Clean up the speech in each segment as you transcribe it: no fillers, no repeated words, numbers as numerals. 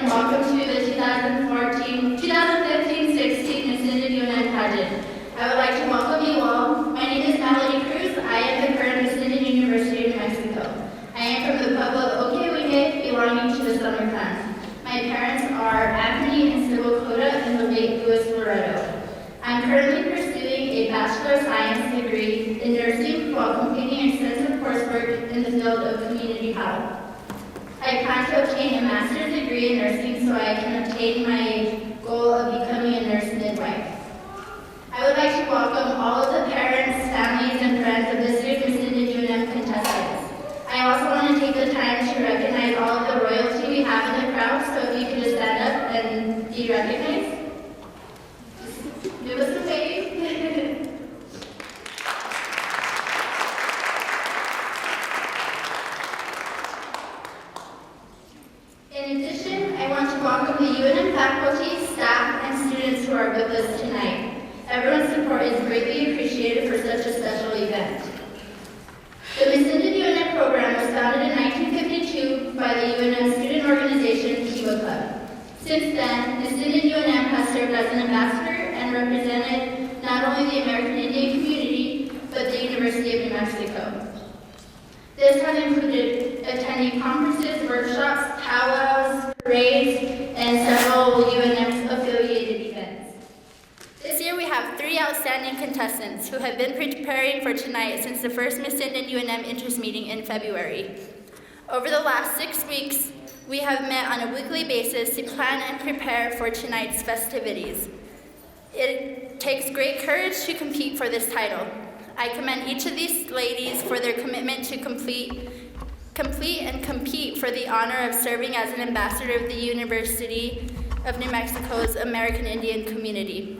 and welcome to the 2015-16 Miss UNM Pageant. I would like to welcome you all. My name is Melody Cruz. I am the current Miss University of New Mexico. I am from the pueblo of Okewike, belonging to the Summer clan. My parents are Anthony and Sybil Cota and the late Louis Loretto. I'm currently pursuing a Bachelor of Science degree in nursing while completing extensive coursework in the field of community health. I plan to obtain a master's degree in nursing so I can obtain my goal of becoming a nurse midwife. I would like to welcome all of the parents, families, and friends of this year's Miss UNM contestants. I also want to take the time to recognize all of the royalty we have in the crowd, so if you could just stand up and be recognized. Give us a wave. In addition, I want to welcome the UNM faculty, staff, and students who are with us tonight. Everyone's support is greatly appreciated for such a special event. The Miss UNM program was founded in 1952 by the UNM student organization, Kiva Club. Since then, Miss UNM has served as an ambassador and represented not only the American Indian community, but the University of New Mexico. This has included attending conferences, workshops, powwows, parades, and several UNM-affiliated events. This year we have 3 outstanding contestants who have been preparing for tonight since the first Miss UNM interest meeting in February. Over the last 6 weeks, we have met on a weekly basis to plan and prepare for tonight's festivities. It takes great courage to compete for this title. I commend each of these ladies for their commitment to complete and compete for the honor of serving as an ambassador of the University of New Mexico's American Indian community.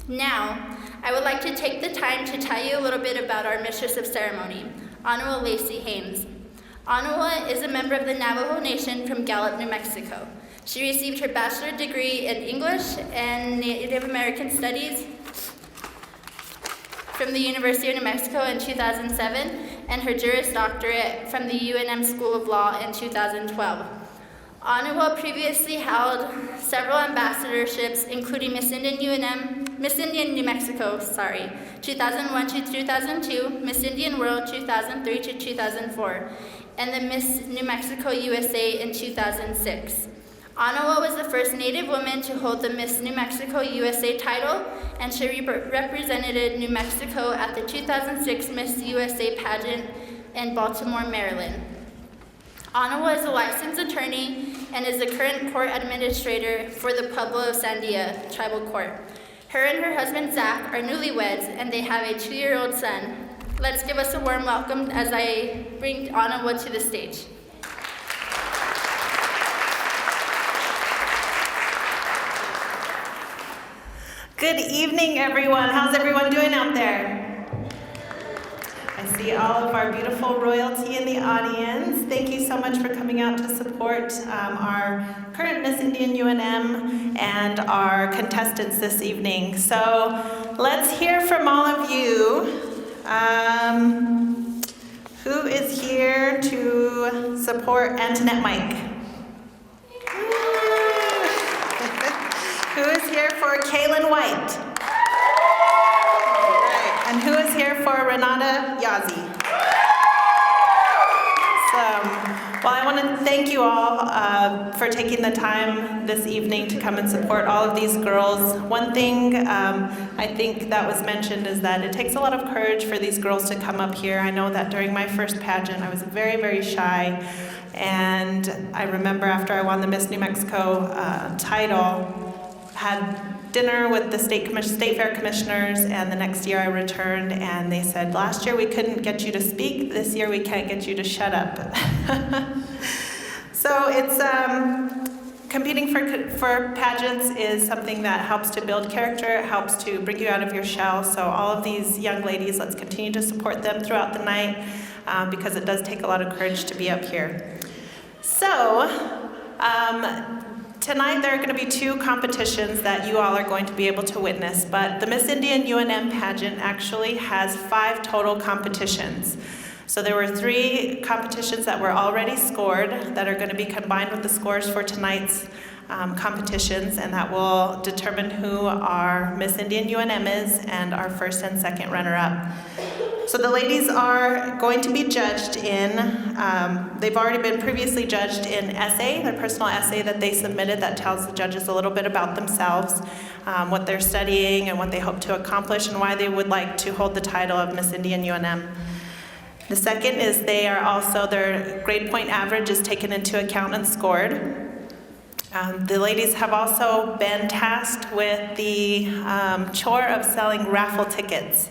Now, I would like to take the time to tell you a little bit about our Mistress of Ceremony, Anua Lacey Haynes. Anua is a member of the Navajo Nation from Gallup, New Mexico. She received her bachelor's degree in English and Native American Studies from the University of New Mexico in 2007 and her Juris Doctorate from the UNM School of Law in 2012. Anua previously held several ambassadorships, including Miss Indian New Mexico, 2001 to 2002, Miss Indian World 2003 to 2004, and the Miss New Mexico USA in 2006. Anua was the first Native woman to hold the Miss New Mexico USA title, and she represented New Mexico at the 2006 Miss USA Pageant in Baltimore, Maryland. Anua is a licensed attorney and is the current court administrator for the Pueblo of Sandia Tribal Court. Her and her husband Zach are newlyweds and they have a 2-year-old son. Let's give us a warm welcome as I bring Anua to the stage. Good evening, everyone. How's everyone doing out there? I see all of our beautiful royalty in the audience. Thank you so much for coming out to support our current Miss Indian UNM and our contestants this evening. So let's hear from all of you. Who is here to support Antoinette Mike? Who is here for Kaylin White? Right. And who is here for Renata Yazi? Well, I want to thank you all for taking the time this evening to come and support all of these girls. One thing I think that was mentioned is that it takes a lot of courage for these girls to come up here. I know that during my first pageant, I was very, very shy. And I remember after I won the Miss New Mexico title, had dinner with the state fair commissioners, and the next year I returned and they said, last year we couldn't get you to speak, this year we can't get you to shut up. So it's competing for pageants is something that helps to build character, it helps to bring you out of your shell. So all of these young ladies, let's continue to support them throughout the night because it does take a lot of courage to be up here. So tonight there are going to be 2 competitions that you all are going to be able to witness, but the Miss Indian UNM pageant actually has 5 total competitions. So there were 3 competitions that were already scored that are going to be combined with the scores for tonight's competitions, and that will determine who our Miss Indian UNM is and our first and second runner-up. So the ladies are going to be judged in, they've already been previously judged in essay, their personal essay that they submitted that tells the judges a little bit about themselves, what they're studying and what they hope to accomplish and why they would like to hold the title of Miss Indian UNM. The second is they are also, their grade point average is taken into account and scored. The ladies have also been tasked with the chore of selling raffle tickets.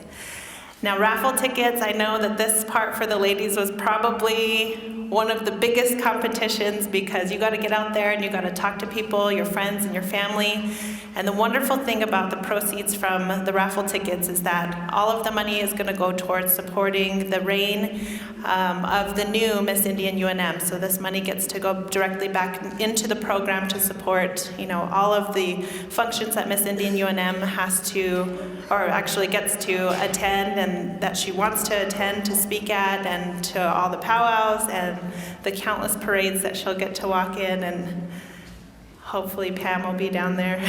Now, raffle tickets, I know that this part for the ladies was probably one of the biggest competitions because you got to get out there and you got to talk to people, your friends and your family. And the wonderful thing about the proceeds from the raffle tickets is that all of the money is going to go towards supporting the reign of the new Miss Indian UNM. So this money gets to go directly back into the program to support, all of the functions that Miss Indian UNM has to, or actually gets to attend and that she wants to attend to speak at, and to all the powwows and the countless parades that she'll get to walk in. And hopefully Pam will be down there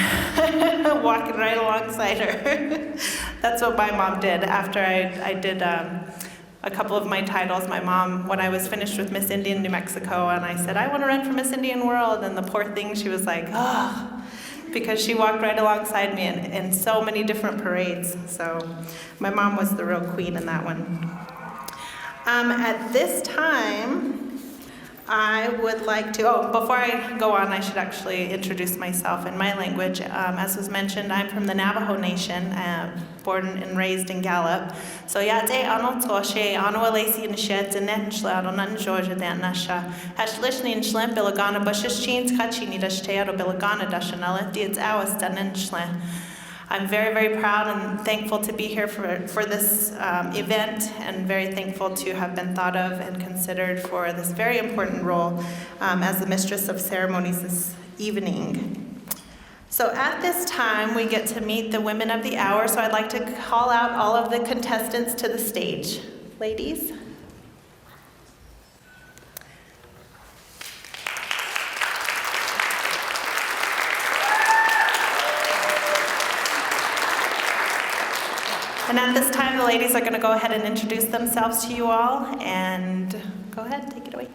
walking right alongside her. That's what my mom did after I did a couple of my titles. My mom, when I was finished with Miss Indian New Mexico, and I said, I want to run for Miss Indian World, and the poor thing, she was like, oh, because she walked right alongside me in so many different parades. So my mom was the real queen in that one. At this time, I would like to, before I go on, I should actually introduce myself in my language. As was mentioned, I'm from the Navajo Nation, born and raised in Gallup. So yate ano toshe, ano alesi in shed, and then shladon Georgia dan nasha. Hashlishni in shlem bilagana bushes cheens kachini dash teado bilagana dashanella, diets hours dan shlem. I'm very, very proud and thankful to be here for this event, and very thankful to have been thought of and considered for this very important role as the Mistress of Ceremonies this evening. So at this time, we get to meet the women of the hour, so I'd like to call out all of the contestants to the stage. Ladies. And at this time, the ladies are going to go ahead and introduce themselves to you all. And go ahead, take it away.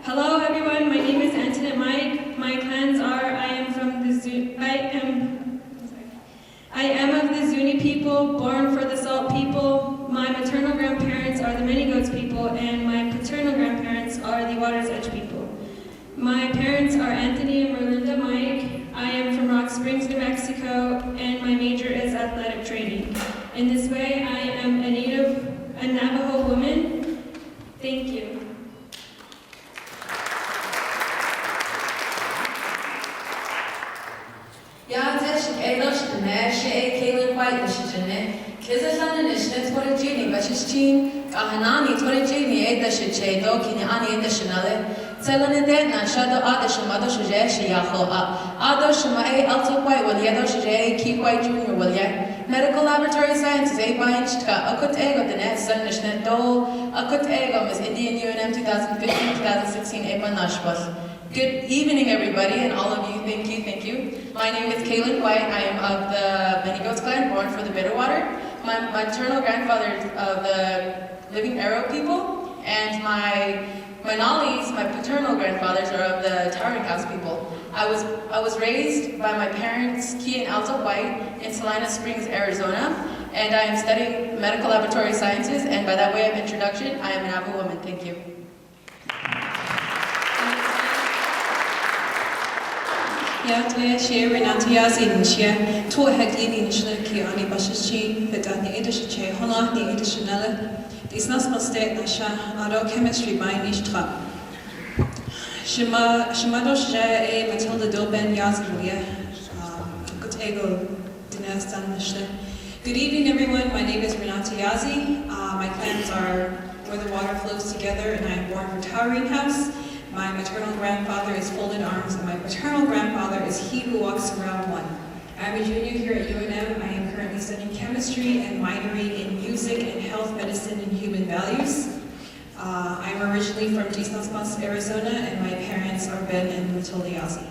Hello everyone, my name is Antoinette Mike. My clans are I am of the Zuni people, born for the Salt people. My maternal grandparents are the Many Goats people, and my paternal grandparents are the Water's Edge people. My parents are Anthony and Merlinda Mike. I am from Rock Springs, New Mexico, and my major is athletic training. In this way, I am a Navajo woman. Thank you. Kaylin White Kizathan Nishnet Torajini, Bashichin, Kahanani Torajini, Edashiche, Dokini Ani Edashinale, Selanidena, Shadow Adashamado Shajeshi Yaho, Adoshamae, Alto White, will Yadoshije, Keep White Junior, will ya? Medical Laboratory Sciences, A Binchka, Akut Ego, the Net, Sun Nishnet Dole, Akut Ego, Miss Indian UNM 2015-2016, A Banashbas. Good evening, everybody, and all of you. Thank you. My name is Kaylin White. I am of the Many Goats clan, born for the Bitterwater. My maternal grandfather is of the Living Arrow people, and my Nollies, my paternal grandfathers, are of the Towering House people. I was raised by my parents, Key and Alta White, in Salina Springs, Arizona, and I am studying medical laboratory sciences. And by that way of introduction, I am an Navajo woman. Thank you. Yeah, today she Renata Yazin she to hektin in Shleki ani Bashichi, Betani Edische, Hona, the Edishanella. This not must state Nasha, Ado chemistry by Nishtra. Shimadosh a Matilda Doben Yazbuya, Gutego Dinastan Mishle. Good evening, everyone. My name is Renata Yazi. My clans are Where the Water Flows Together, and I am born from Towering House. My maternal grandfather is Folded Arms, and my paternal grandfather is He Who Walks Around One. I'm a junior here at UNM. I am currently studying chemistry and minoring in music and health medicine and human values. I'm originally from Gisnosmas, Arizona, and my parents are Ben and Matilda Yazi.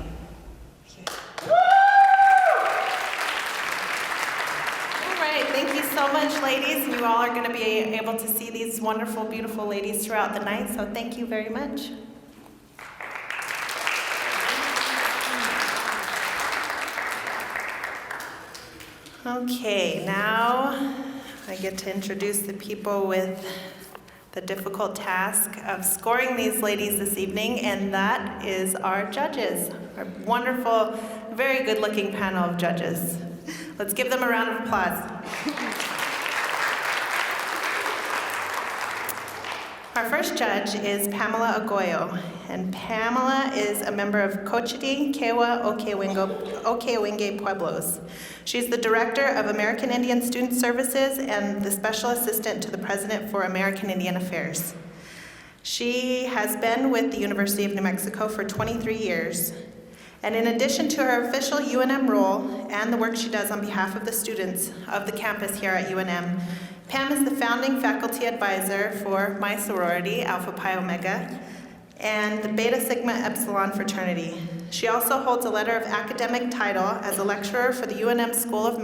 Thank you so much, ladies. You all are going to be able to see these wonderful, beautiful ladies throughout the night, so thank you very much. Okay, now I get to introduce the people with the difficult task of scoring these ladies this evening, and that is our judges, our wonderful, very good-looking panel of judges. Let's give them a round of applause. Our first judge is Pamela Agoyo, and Pamela is a member of Cochiti, Kewa, Okewenge Pueblos. She's the Director of American Indian Student Services and the Special Assistant to the President for American Indian Affairs. She has been with the University of New Mexico for 23 years. And in addition to her official UNM role and the work she does on behalf of the students of the campus here at UNM, Pam is the founding faculty advisor for my sorority, Alpha Pi Omega, and the Beta Sigma Epsilon fraternity. She also holds a letter of academic title as a lecturer for the UNM School of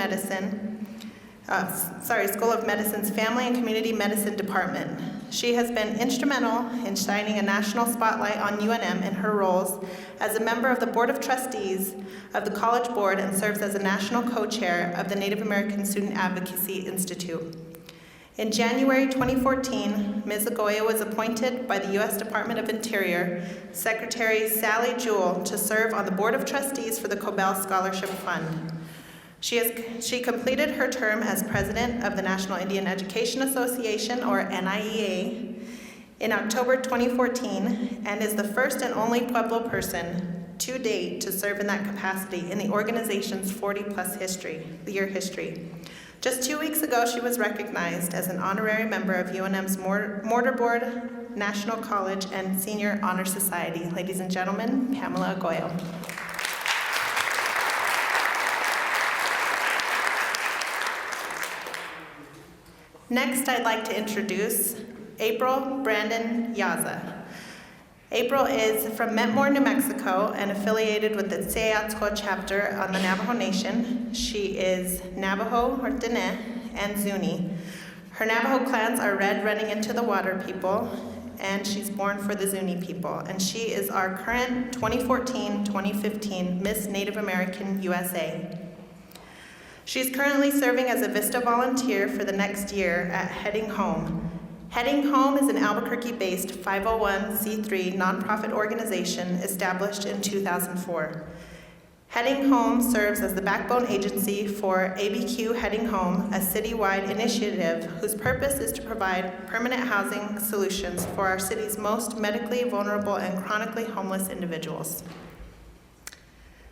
Medicine's Family and Community Medicine Department. She has been instrumental in shining a national spotlight on UNM in her roles as a member of the Board of Trustees of the College Board and serves as a national co-chair of the Native American Student Advocacy Institute. In January 2014, Ms. Agoyo was appointed by the U.S. Department of Interior Secretary Sally Jewell to serve on the Board of Trustees for the Cobell Scholarship Fund. She completed her term as president of the National Indian Education Association, or NIEA, in October 2014, and is the first and only Pueblo person to date to serve in that capacity in the organization's 40-plus year history. Just 2 weeks ago, she was recognized as an honorary member of UNM's Mortarboard, National College, and Senior Honor Society. Ladies and gentlemen, Pamela Agoyo. Next, I'd like to introduce April Brandon Yaza. April is from Metmore, New Mexico, and affiliated with the Tseyatzko chapter on the Navajo Nation. She is Navajo, or Diné, and Zuni. Her Navajo clans are Red Running Into the Water people, and she's born for the Zuni people. And she is our current 2014-2015 Miss Native American USA. She's currently serving as a VISTA volunteer for the next year at Heading Home. Heading Home is an Albuquerque-based 501c3 nonprofit organization established in 2004. Heading Home serves as the backbone agency for ABQ Heading Home, a citywide initiative whose purpose is to provide permanent housing solutions for our city's most medically vulnerable and chronically homeless individuals.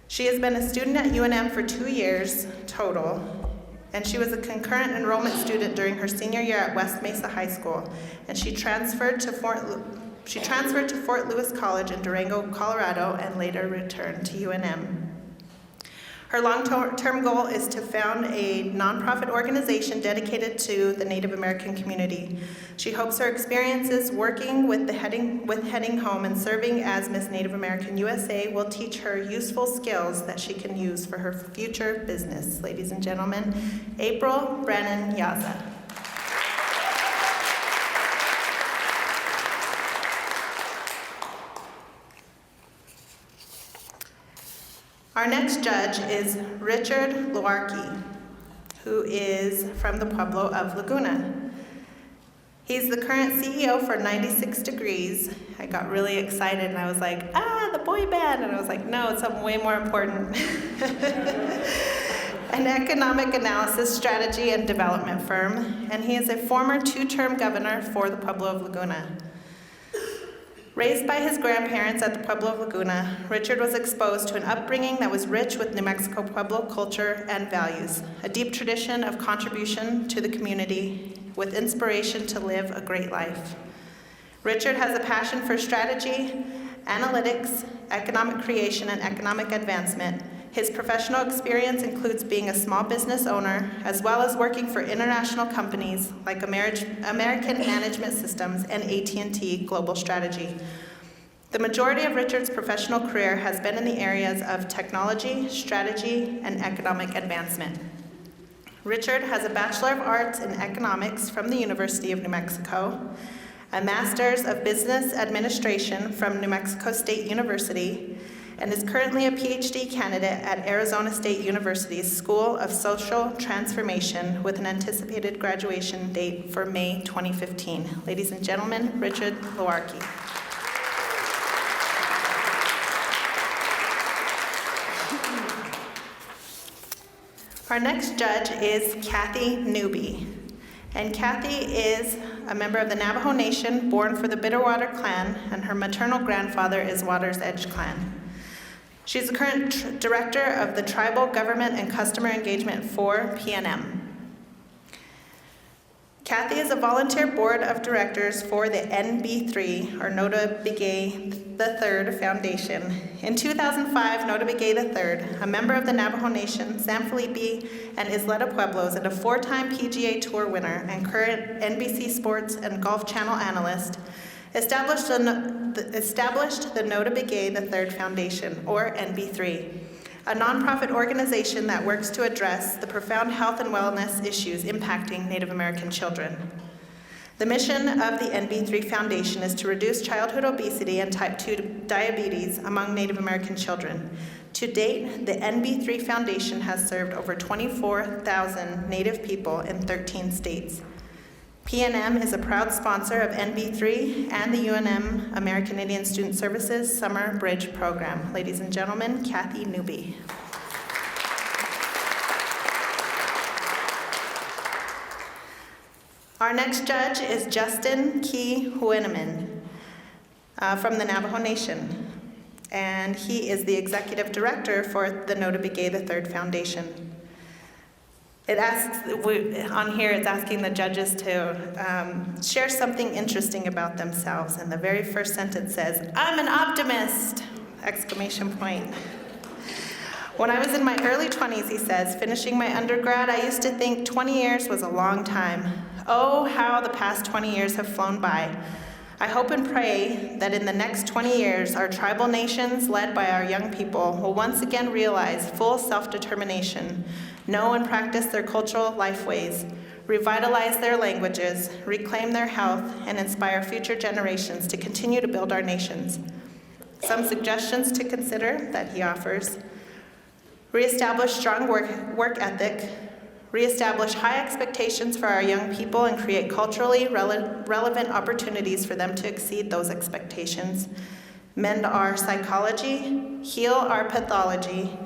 She has been a student at UNM for 2 years total, and she was a concurrent enrollment student during her senior year at West Mesa High School, and she transferred to Fort Lewis College in Durango, Colorado, and later returned to UNM. Her long-term goal is to found a nonprofit organization dedicated to the Native American community. She hopes her experiences working with Heading Home and serving as Miss Native American USA will teach her useful skills that she can use for her future business. Ladies and gentlemen, April Brannon Yaza. Our next judge is Richard Luarqui, who is from the Pueblo of Laguna. He's the current CEO for 96 Degrees. I got really excited and I was like, the boy band. And I was like, no, it's something way more important. An economic analysis, strategy, and development firm. And he is a former 2-term governor for the Pueblo of Laguna. Raised by his grandparents at the Pueblo of Laguna, Richard was exposed to an upbringing that was rich with New Mexico Pueblo culture and values, a deep tradition of contribution to the community with inspiration to live a great life. Richard has a passion for strategy, analytics, economic creation, and economic advancement. His professional experience includes being a small business owner, as well as working for international companies like American Management Systems and AT&T Global Strategy. The majority of Richard's professional career has been in the areas of technology, strategy, and economic advancement. Richard has a Bachelor of Arts in Economics from the University of New Mexico, a Master's of Business Administration from New Mexico State University, and is currently a PhD candidate at Arizona State University's School of Social Transformation with an anticipated graduation date for May 2015. Ladies and gentlemen, Richard Lowarke. Our next judge is Kathy Newby. And Kathy is a member of the Navajo Nation, born for the Bitterwater Clan, and her maternal grandfather is Water's Edge Clan. She's the current director of the Tribal Government and Customer Engagement for PNM. Kathy is a volunteer board of directors for the NB3, or Nota Begay III Foundation. In 2005, Nota Begay III, a member of the Navajo Nation, San Felipe and Isleta Pueblos, and a 4-time PGA Tour winner and current NBC Sports and Golf Channel analyst, established the Nota Begay III Foundation, or NB3, a nonprofit organization that works to address the profound health and wellness issues impacting Native American children. The mission of the NB3 Foundation is to reduce childhood obesity and type 2 diabetes among Native American children. To date, the NB3 Foundation has served over 24,000 Native people in 13 states. PNM is a proud sponsor of NB3 and the UNM American Indian Student Services Summer Bridge Program. Ladies and gentlemen, Kathy Newby. Our next judge is Justin Key Hueneman from the Navajo Nation, and he is the executive director for the Nota Begay III Foundation. It asks, on here it's asking the judges to share something interesting about themselves, and the very first sentence says, "I'm an optimist!" Exclamation point. When I was in my early 20s, he says, finishing my undergrad, I used to think 20 years was a long time. Oh, how the past 20 years have flown by. I hope and pray that in the next 20 years, our tribal nations, led by our young people, will once again realize full self-determination, know and practice their cultural lifeways, revitalize their languages, reclaim their health, and inspire future generations to continue to build our nations. Some suggestions to consider that he offers: reestablish strong work ethic, reestablish high expectations for our young people and create culturally relevant opportunities for them to exceed those expectations, mend our psychology, heal our pathology,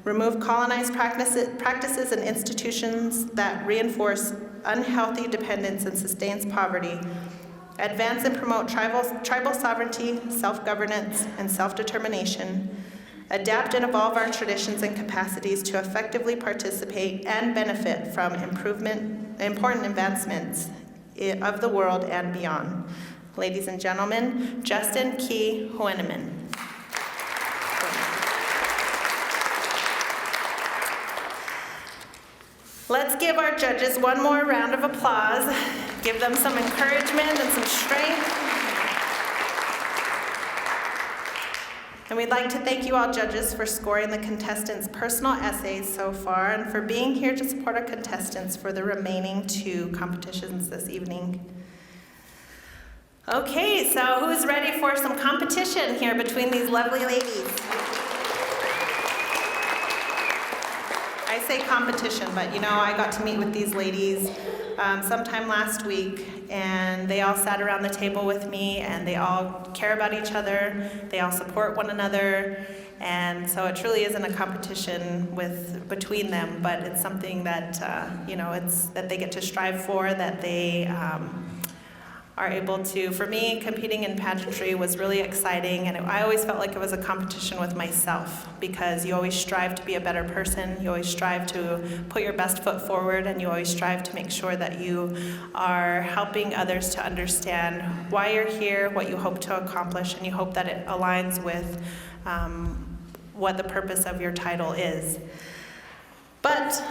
remove colonized practices and institutions that reinforce unhealthy dependence and sustains poverty, advance and promote tribal sovereignty, self-governance, and self-determination, adapt and evolve our traditions and capacities to effectively participate and benefit from important advancements of the world and beyond. Ladies and gentlemen, Justin Key Hueneman. Let's give our judges one more round of applause. Give them some encouragement and some strength. And we'd like to thank you all judges for scoring the contestants' personal essays so far and for being here to support our contestants for the remaining 2 competitions this evening. Okay, so who's ready for some competition here between these lovely ladies? I say competition, but I got to meet with these ladies sometime last week, and they all sat around the table with me, and they all care about each other, they all support one another, and so it truly isn't a competition between them, but it's something that it's that they get to strive for, that they are able to. For me, competing in pageantry was really exciting, and I always felt like it was a competition with myself, because you always strive to be a better person, you always strive to put your best foot forward, and you always strive to make sure that you are helping others to understand why you're here, what you hope to accomplish, and you hope that it aligns with what the purpose of your title is. But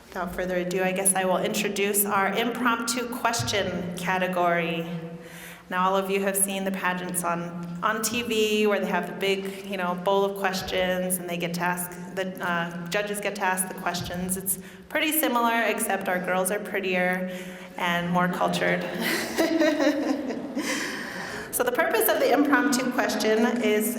without further ado, I guess I will introduce our impromptu question category. Now, all of you have seen the pageants on TV where they have the big, bowl of questions, and they get to ask, the judges get to ask the questions. It's pretty similar, except our girls are prettier and more cultured. So the purpose of the impromptu question is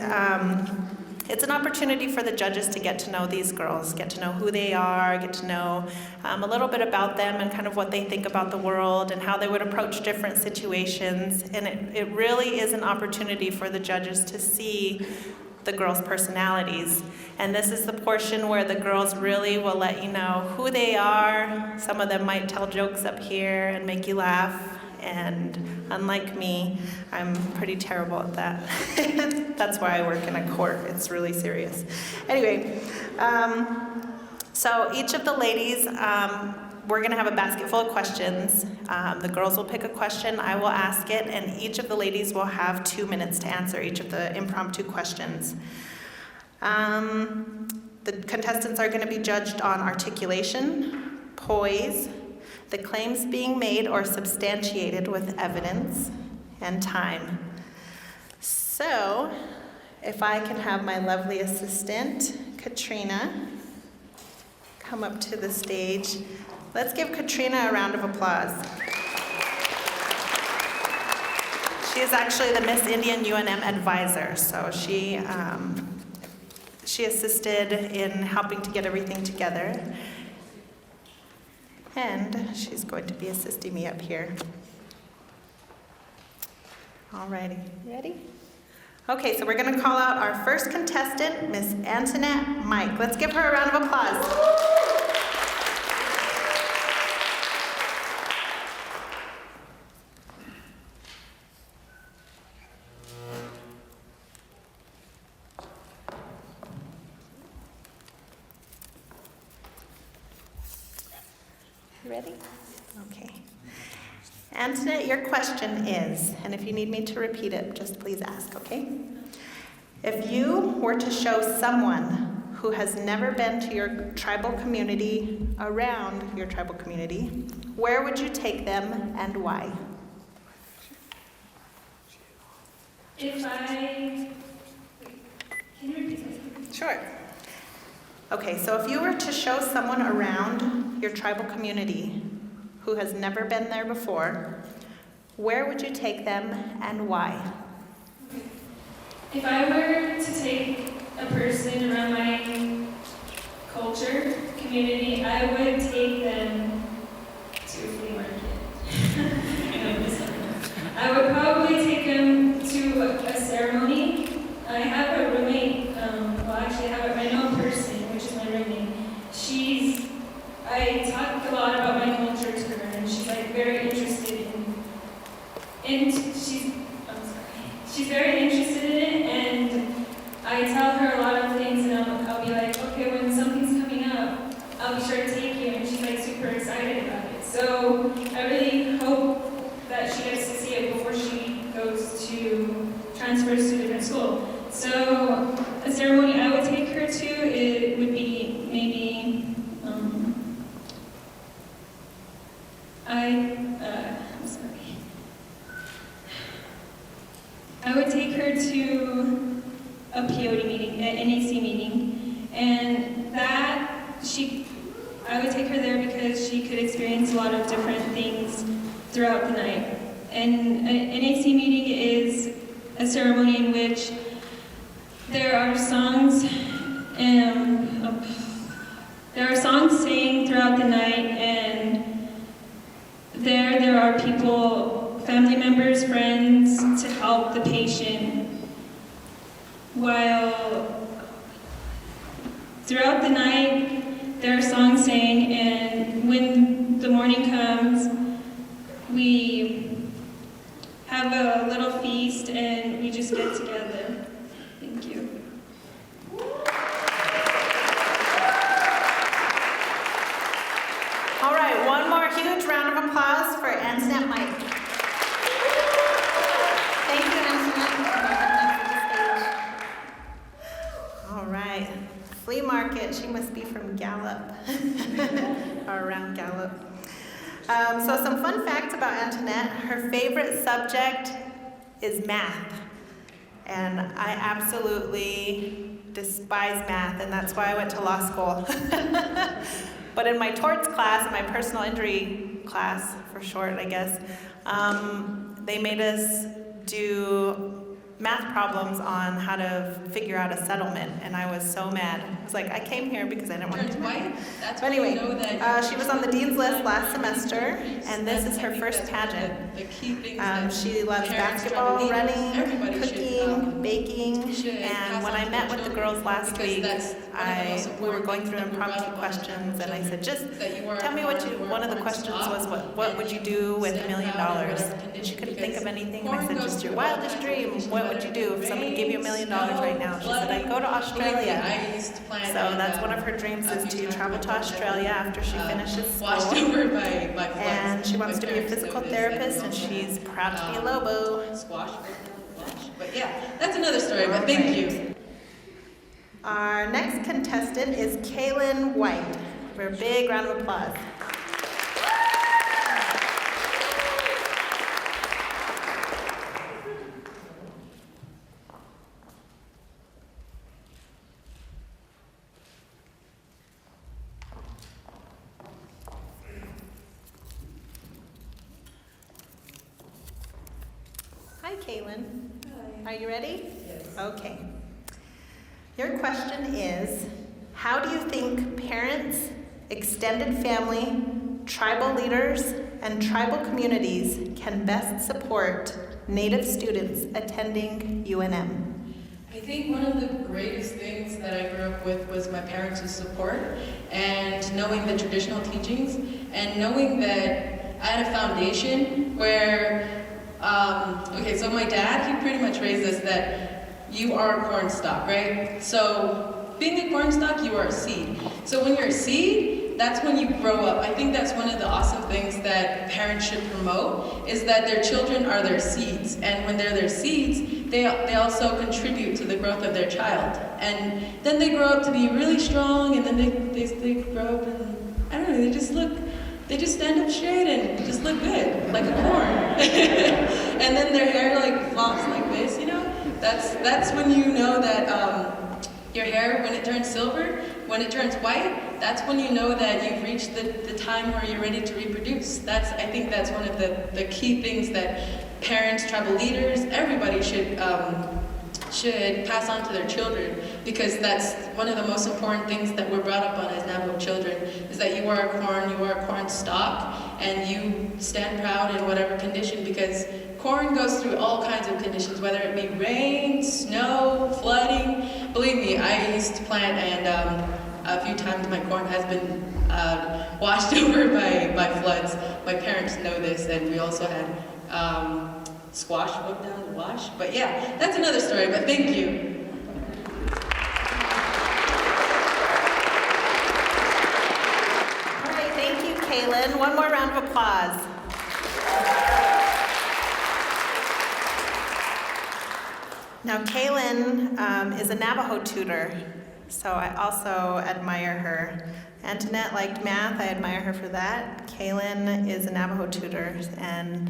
it's an opportunity for the judges to get to know these girls, get to know who they are, get to know a little bit about them and kind of what they think about the world and how they would approach different situations. And it really is an opportunity for the judges to see the girls' personalities. And this is the portion where the girls really will let you know who they are. Some of them might tell jokes up here and make you laugh. And unlike me, I'm pretty terrible at that. That's why I work in a court. It's really serious. Anyway, so each of the ladies, we're going to have a basket full of questions. The girls will pick a question, I will ask it, and each of the ladies will have 2 minutes to answer each of the impromptu questions. The contestants are going to be judged on articulation, poise, the claims being made or substantiated with evidence, and time. So, if I can have my lovely assistant, Katrina, come up to the stage. Let's give Katrina a round of applause. She is actually the Miss Indian UNM advisor, so she assisted in helping to get everything together. And she's going to be assisting me up here. Alrighty, ready? Okay, so we're going to call out our first contestant, Miss Antoinette Mike. Let's give her a round of applause. Ready? Okay. Antoinette, your question is, and if you need me to repeat it, just please ask, okay? If you were to show someone who has never been to your tribal community, around your tribal community, where would you take them and why? Can you repeat that? Sure. Okay, so if you were to show someone around your tribal community who has never been there before, where would you take them and why? If I were to take a person around my culture, community, I would take them to a flea market. I would probably take them to a ceremony. I have a roommate, I know a person, which is my roommate. I talk a lot about my culture to her, and she's like very interested she's very interested in it, and I tell her a lot of things, and I'll be like, okay, when something's coming up, I'll be sure to take you, and she's like super excited about it. So I really hope that she gets to see it before she transfers to a different school. So a ceremony I would take her to, it would be maybe, I would take her to a POD meeting, an NAC meeting, and I would take her there because she could experience a lot of different things throughout the night. And an NAC meeting is a ceremony in which there are songs throughout the night, and there are people, family members, friends, to help the patient. While throughout the night, there are songs sang, and when the morning comes, we have a little feast and we just get together. Thank you. All right, one more huge round of applause for Antoinette Mike. Thank you, Antoinette. All right, flea market. She must be from Gallup, or around Gallup. So some fun facts about Antoinette. Her favorite subject is math. And I absolutely despise math, and that's why I went to law school. But in my torts class, my personal injury class, for short, I guess, they made us do math problems on how to figure out a settlement, and I was so mad. I was like, I came here because I didn't want to do math. But anyway, she was on the dean's list last semester, and this is her first pageant. She loves basketball, running, cooking, baking, and when I met with the girls last week, we were going through impromptu questions, and I said, just tell me one of the questions was, what would you do with $1 million? And she couldn't think of anything, and I said, just your wildest dream. What would you do if somebody gave you $1 million right now? She said, I'd go to Australia. So that's one of her dreams, is to travel to Australia after she finishes school. And she wants to be a physical therapist, and she's proud to be a Lobo. But yeah, that's another story, but thank you. Our next contestant is Kaylin White. For a big round of applause. Hi, Kaylin. Hi. Are you ready? Yes. Okay. Your question is, how do you think parents, extended family, tribal leaders, and tribal communities can best support Native students attending UNM? I think one of the greatest things that I grew up with was my parents' support and knowing the traditional teachings and knowing that I had a foundation where, so my dad, he pretty much raised us that you are a corn stalk, right? So being a corn stalk, you are a seed. So when you're a seed, that's when you grow up. I think that's one of the awesome things that parents should promote, is that their children are their seeds. And when they're their seeds, they also contribute to the growth of their child. And then they grow up to be really strong, and then they grow up and, I don't know, they just stand up straight and just look good, like a corn. And then their hair like flops like this, you know? That's when you know that your hair, when it turns silver, when it turns white, that's when you know that you've reached the time where you're ready to reproduce. I think that's one of the key things that parents, tribal leaders, everybody should pass on to their children, because that's one of the most important things that we're brought up on as Navajo children, is that you are a corn stalk, and you stand proud in whatever condition, because corn goes through all kinds of conditions, whether it be rain, snow, flooding. Believe me, I used to plant, and a few times my corn has been washed over by floods. My parents know this, and we also had squash broke down the wash. But yeah, that's another story, but thank you. All right, thank you, Kaylin. One more round of applause. Now, Kaylin is a Navajo tutor, so I also admire her. Antoinette liked math, I admire her for that. Kaylin is a Navajo tutor, and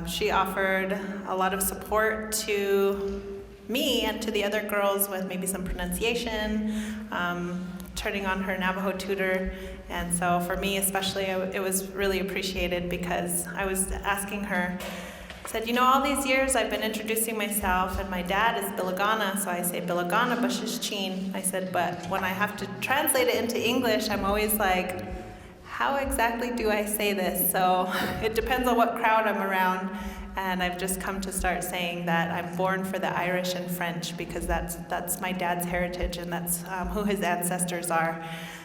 she offered a lot of support to me and to the other girls with maybe some pronunciation, turning on her Navajo tutor. And so for me especially, it was really appreciated, because I was asking her, I said, you know, all these years I've been introducing myself, and my dad is Bilagana, so I say Bilagana Bashishchin. I said, but when I have to translate it into English, I'm always like, How exactly do I say this? So it depends on what crowd I'm around, and I've just come to start saying that I'm born for the Irish and French because that's my dad's heritage, and that's who his ancestors are.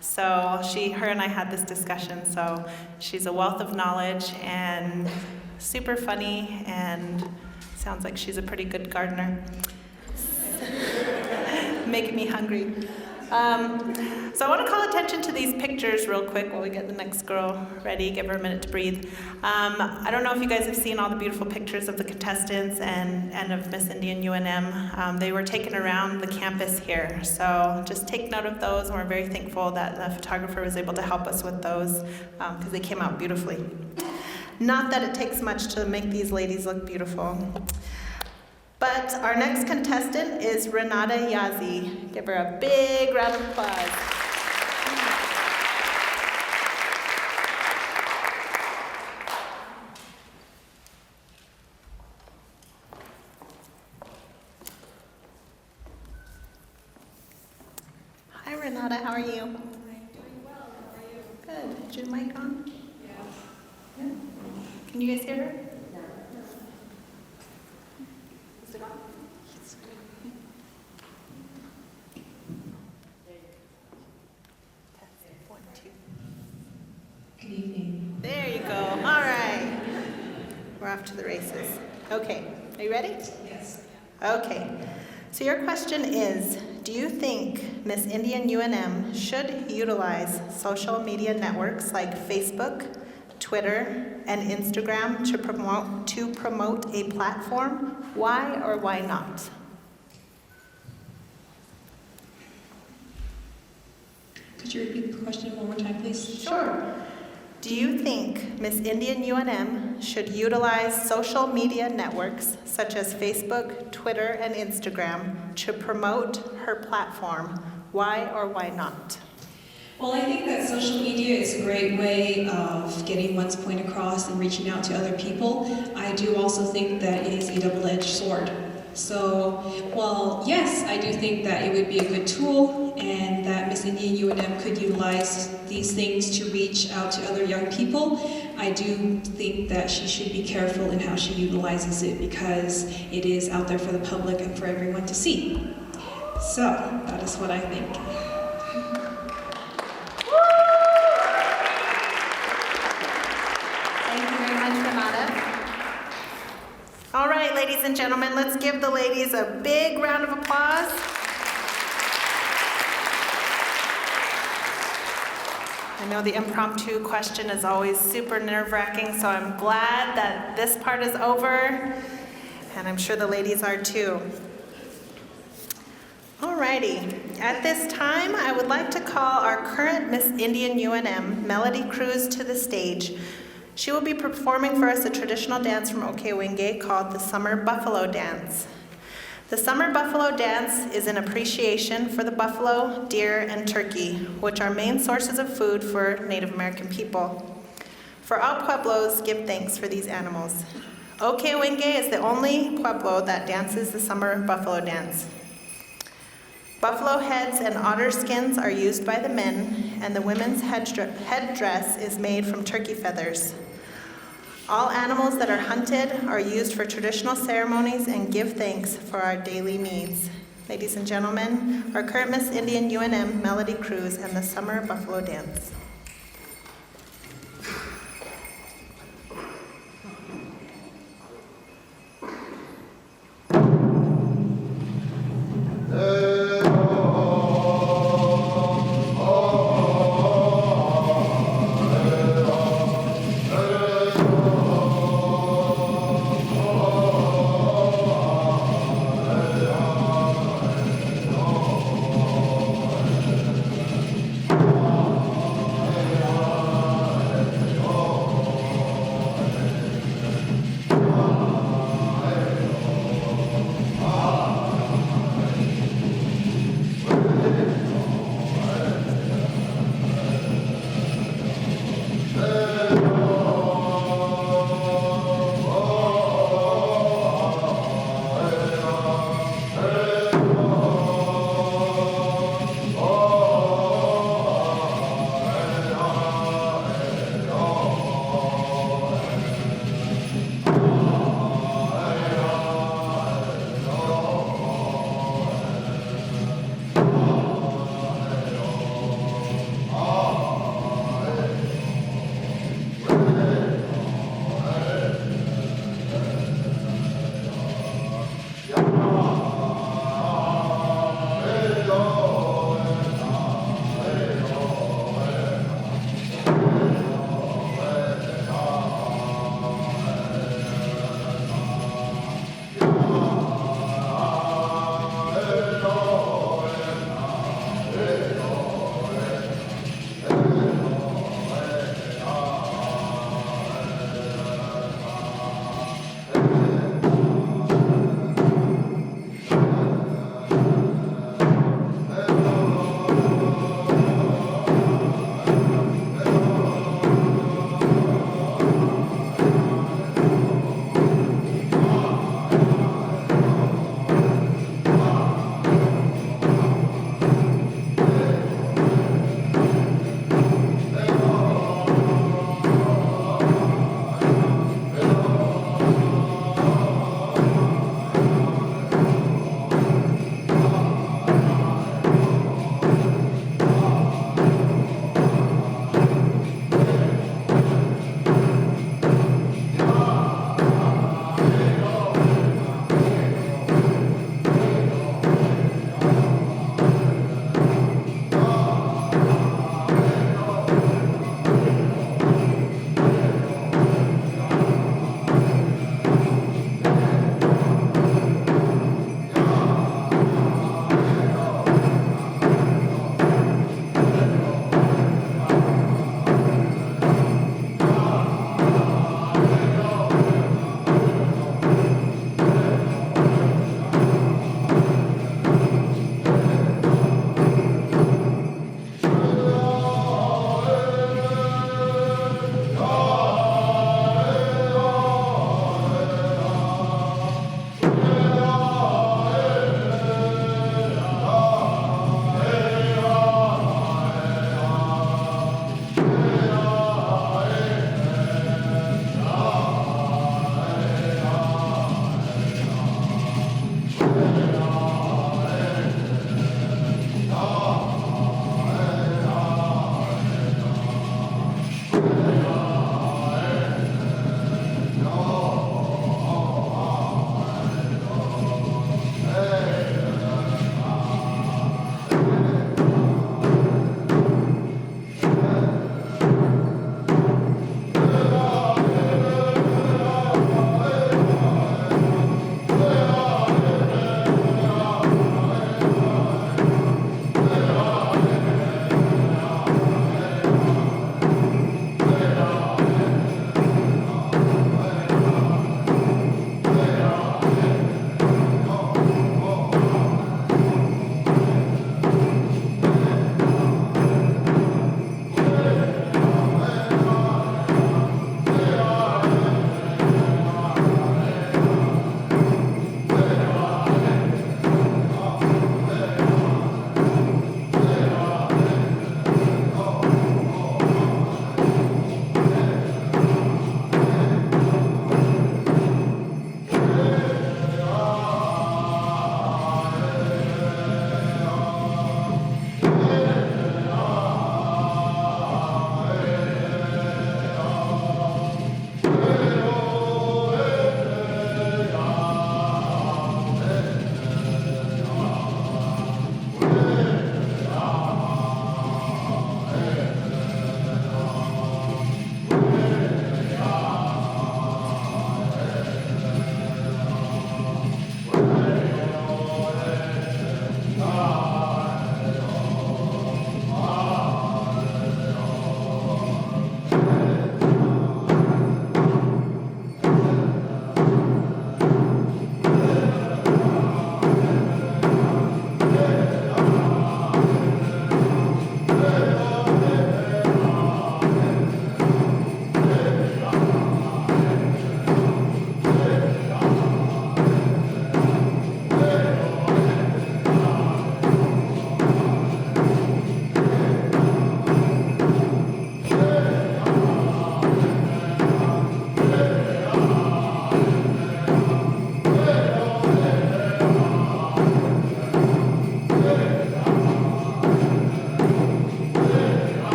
So her and I had this discussion. So she's a wealth of knowledge and super funny, and sounds like she's a pretty good gardener. Making me hungry. So I want to call attention to these pictures real quick while we get the next girl ready, give her a minute to breathe. I don't know if you guys have seen all the beautiful pictures of the contestants and of Miss Indian UNM. They were taken around the campus here, so just take note of those, and we're very thankful that the photographer was able to help us with those because they came out beautifully. Not that it takes much to make these ladies look beautiful. But our next contestant is Renata Yazi. Give her a big round of applause. Hi Renata, how are you? I'm doing well. How are you? Good. Is your mic on? Yes. Yeah. Can you guys hear her? Is it on? One, two. Good evening. There you go. All right. We're off to the races. Okay. Are you ready? Yes. Okay. So your question is, do you think Miss Indian UNM should utilize social media networks like Facebook, Twitter, and Instagram to promote a platform? Why or why not? Could you repeat the question one more time, please? Sure. Do you think Miss Indian UNM should utilize social media networks such as Facebook, Twitter, and Instagram to promote her platform? Why or why not? Well, I think that social media is a great way of getting one's point across and reaching out to other people. I do also think that it is a double-edged sword. So, well, yes, I do think that it would be a good tool and that Miss Indian UNM could utilize these things to reach out to other young people. I do think that she should be careful in how she utilizes it because it is out there for the public and for everyone to see. So, that is what I think. Thank you very much, Renata. All right, ladies and gentlemen, let's give the ladies a big round of applause. I know the impromptu question is always super nerve-wracking, so I'm glad that this part is over, and I'm sure the ladies are too. Alrighty, at this time, I would like to call our current Miss Indian UNM, Melody Cruz, to the stage. She will be performing for us a traditional dance from Okewenge called the Summer Buffalo Dance. The Summer Buffalo Dance is an appreciation for the buffalo, deer, and turkey, which are main sources of food for Native American people. For all Pueblos, give thanks for these animals. Okewenge is the only Pueblo that dances the Summer Buffalo Dance. Buffalo heads and otter skins are used by the men, and the women's headdress is made from turkey feathers. All animals that are hunted are used for traditional ceremonies and give thanks for our daily needs. Ladies and gentlemen, our current Miss Indian UNM, Melody Cruz, and the Summer Buffalo Dance.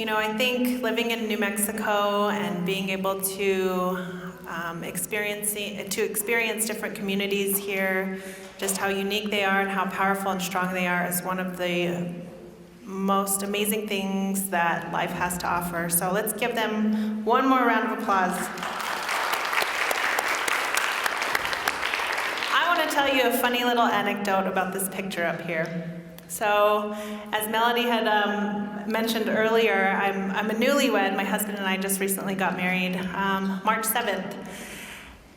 I think living in New Mexico and being able to experience different communities here, just how unique they are and how powerful and strong they are, is one of the most amazing things that life has to offer. So let's give them one more round of applause. I want to tell you a funny little anecdote about this picture up here. So, as Melody had mentioned earlier, I'm a newlywed. My husband and I just recently got married March 7th.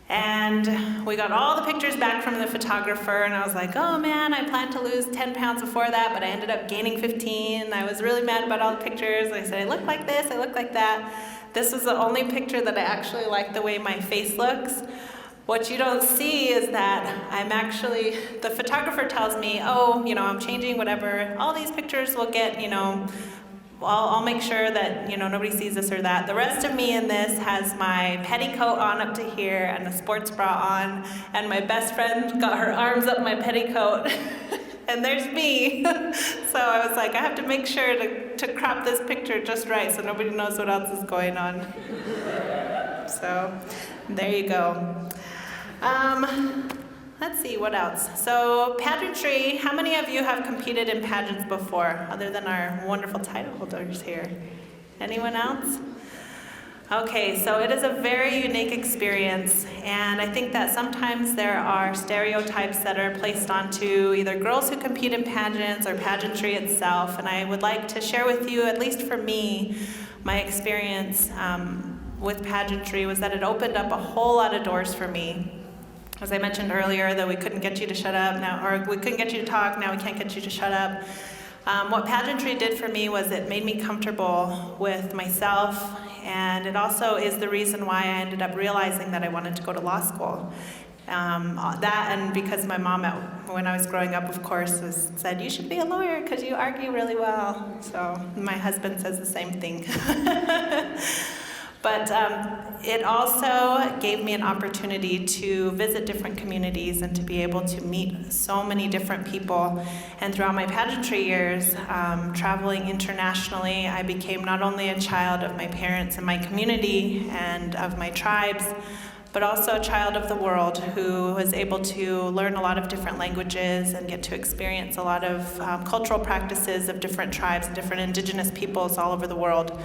And we got all the pictures back from the photographer, and I was like, oh man, I planned to lose 10 pounds before that, but I ended up gaining 15. I was really mad about all the pictures. I said, I look like this, I look like that. This was the only picture that I actually liked the way my face looks. What you don't see is that the photographer tells me, I'm changing whatever. All these pictures will get, I'll make sure that, nobody sees this or that. The rest of me in this has my petticoat on up to here and a sports bra on, and my best friend got her arms up my petticoat, and there's me. So I was like, I have to make sure to crop this picture just right so nobody knows what else is going on. So there you go. Let's see, what else? So pageantry, how many of you have competed in pageants before, other than our wonderful title holders here? Anyone else? Okay, so it is a very unique experience, and I think that sometimes there are stereotypes that are placed onto either girls who compete in pageants or pageantry itself, and I would like to share with you, at least for me, my experience with pageantry was that it opened up a whole lot of doors for me. As I mentioned earlier, that we couldn't get you to shut up now, or we couldn't get you to talk, now we can't get you to shut up. What pageantry did for me was it made me comfortable with myself, and it also is the reason why I ended up realizing that I wanted to go to law school. That, and because my mom, when I was growing up, of course, said, you should be a lawyer because you argue really well. So my husband says the same thing. But it also gave me an opportunity to visit different communities and to be able to meet so many different people. And throughout my pageantry years, traveling internationally, I became not only a child of my parents and my community and of my tribes, but also a child of the world who was able to learn a lot of different languages and get to experience a lot of cultural practices of different tribes and different indigenous peoples all over the world.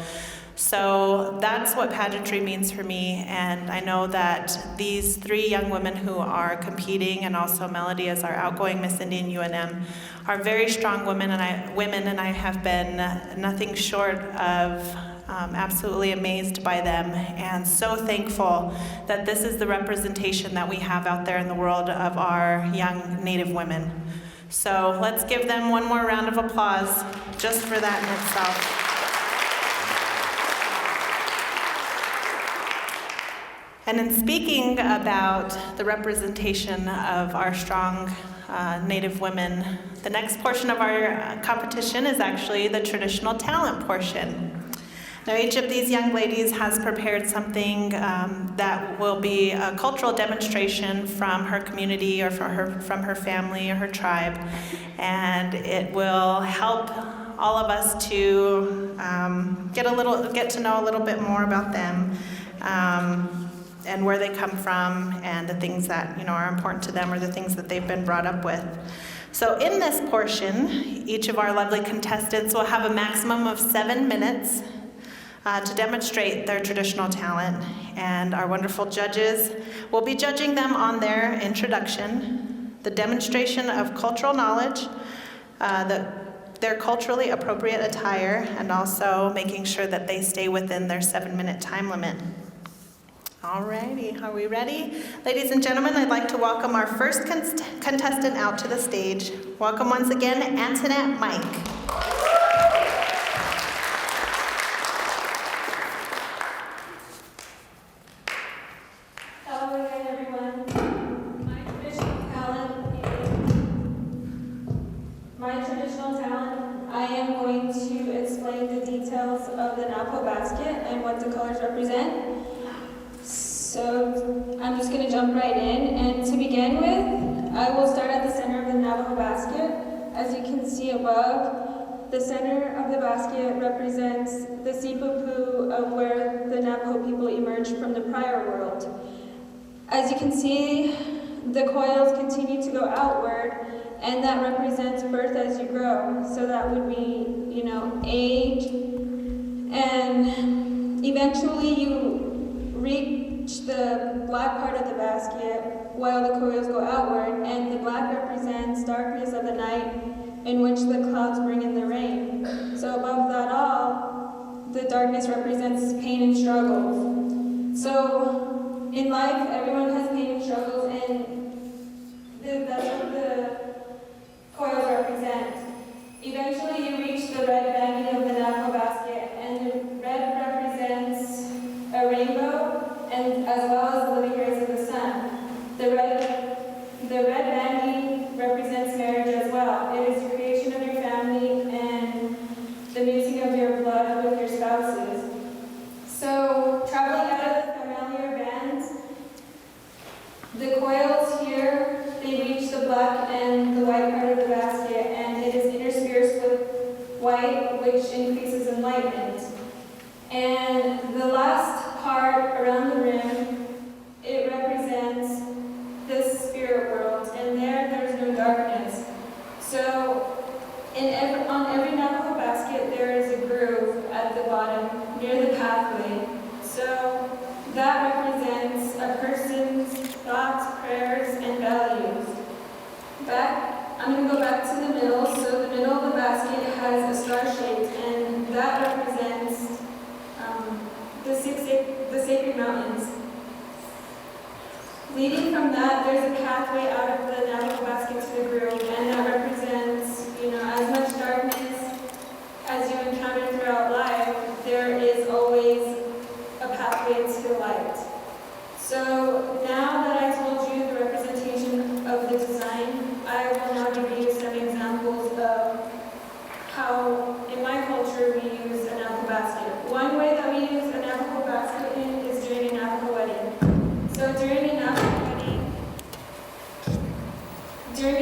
So that's what pageantry means for me, and I know that these three young women who are competing, and also Melody as our outgoing Miss Indian UNM, are very strong women, and I have been nothing short of absolutely amazed by them, and so thankful that this is the representation that we have out there in the world of our young Native women. So let's give them one more round of applause just for that in itself. And in speaking about the representation of our strong Native women, the next portion of our competition is actually the traditional talent portion. Now, each of these young ladies has prepared something that will be a cultural demonstration from her community or from her family or her tribe, and it will help all of us to get to know a little bit more about them. And where they come from, and the things that are important to them, or the things that they've been brought up with. So in this portion, each of our lovely contestants will have a maximum of 7 minutes to demonstrate their traditional talent, and our wonderful judges will be judging them on their introduction, the demonstration of cultural knowledge, their culturally appropriate attire, and also making sure that they stay within their 7-minute time limit. Alrighty, are we ready? Ladies and gentlemen, I'd like to welcome our first contestant out to the stage. Welcome once again, Antoinette Mike. Hello again, everyone. My traditional talent, I am going to explain the details of the Navajo basket and what the colors represent. So I'm just going to jump right in, and to begin with, I will start at the center of the Navajo basket. As you can see above, the center of the basket represents the Sipapu of where the Navajo people emerged from the prior world. As you can see, the coils continue to go outward, and that represents birth as you grow. So that would be, age, and eventually you reach the black part of the basket while the coils go outward, and the black represents darkness of the night in which the clouds bring in the rain. So above that all, the darkness represents pain and struggles. So in life, everyone has pain and struggles, and that's what the coils represent. Eventually you reach the red banging of the Navajo basket, and the red represents a rainbow, and as well as the living rays of the sun. The red banging represents marriage as well. It is the creation of your family and the mixing of your blood with your spouses. So traveling out of the familiar bands, the coils here, they reach the black and the white part of the basket, and it is interspersed with white, which increases enlightenment. And the last part around the rim, it represents the spirit world, and there's no darkness. So on every Navajo basket, there is a groove at the bottom near the pathway. So that represents a person's thoughts, prayers, and values. I'm going to go back to the middle. So the middle of the basket has a star shape, and that represents the sacred mountains. Leading from that, there's a pathway out of the Navajo basket to the groove, and that represents, as much darkness as you encounter throughout life, there is always a pathway to light. So now that I told you the representation of the design, I will now give you some examples of how, in my culture, we use a Navajo basket. One way that we use a Navajo basket is during a Navajo wedding. So during a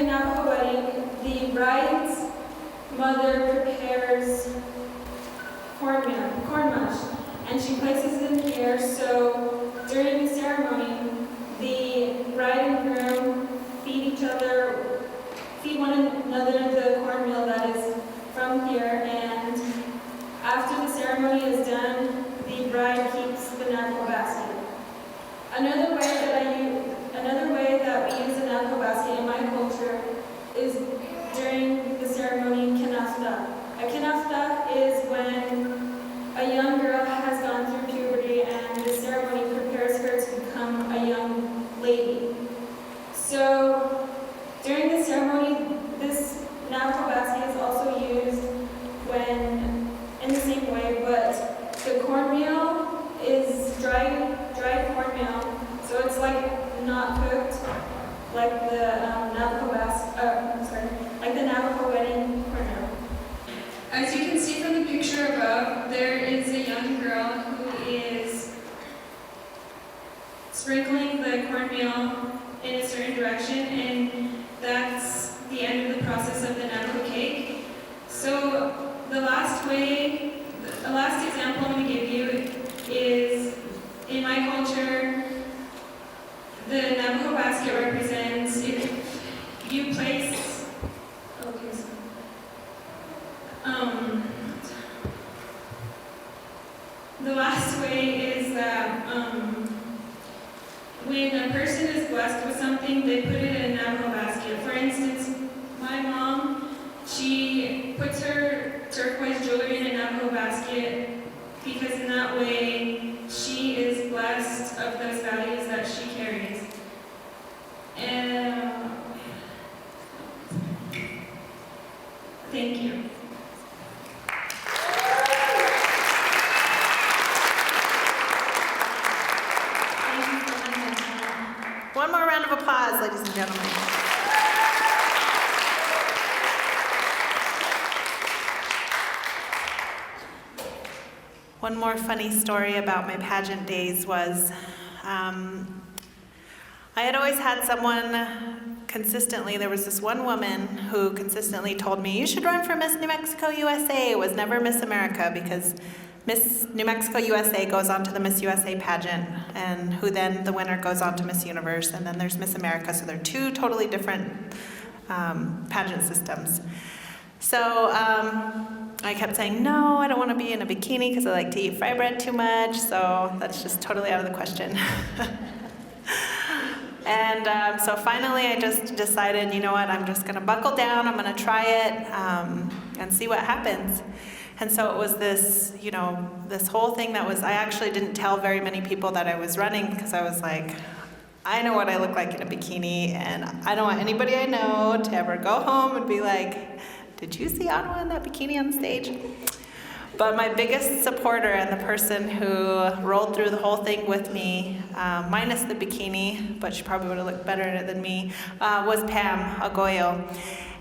Navajo wedding, the bride's mother prepares corn mush, and she places it in the air. So during the ceremony, the bride and groom feed one another the cornmeal that is from here, and after the ceremony is done, the bride keeps the Navajo basket. Another way that we use a Navajo basket in my culture is during the ceremony kinafta. A kinafta is when a young girl has gone through puberty and the ceremony prepares her to become a young lady. So during the ceremony, this Navajo basket is also used in the same way, but the cornmeal is dried cornmeal, so it's like not cooked, like the Navajo wedding cornmeal. As you can see from the picture above, there is a young girl who is sprinkling the cornmeal in a certain direction, and that's the end of the process of the Navajo cake. So the last example I'm going to give you is, in my culture, the Navajo basket represents, if you place, the last way is that when a person is blessed with something, they put it in a Navajo basket. For instance, my mom, she puts her turquoise jewelry in a Navajo basket because in that way she is blessed of those values that she carries. And thank you. One more round of applause, ladies and gentlemen. One more funny story about my pageant days was I had always had someone consistently, there was this one woman who consistently told me, you should run for Miss New Mexico USA. It was never Miss America, because Miss New Mexico USA goes on to the Miss USA pageant, and who then the winner goes on to Miss Universe, and then there's Miss America. So they're two totally different pageant systems. So I kept saying, no, I don't want to be in a bikini because I like to eat fry bread too much, so that's just totally out of the question. And so finally I just decided, you know what, I'm just going to buckle down, I'm going to try it and see what happens. And so it was this, you know, this whole thing that was, I actually didn't tell very many people that I was running, because I was like, I know what I look like in a bikini, and I don't want anybody I know to ever go home and be like, did you see Anwa in that bikini on stage? But my biggest supporter and the person who rolled through the whole thing with me, minus the bikini, but she probably would have looked better in it than me, was Pam Agoyo.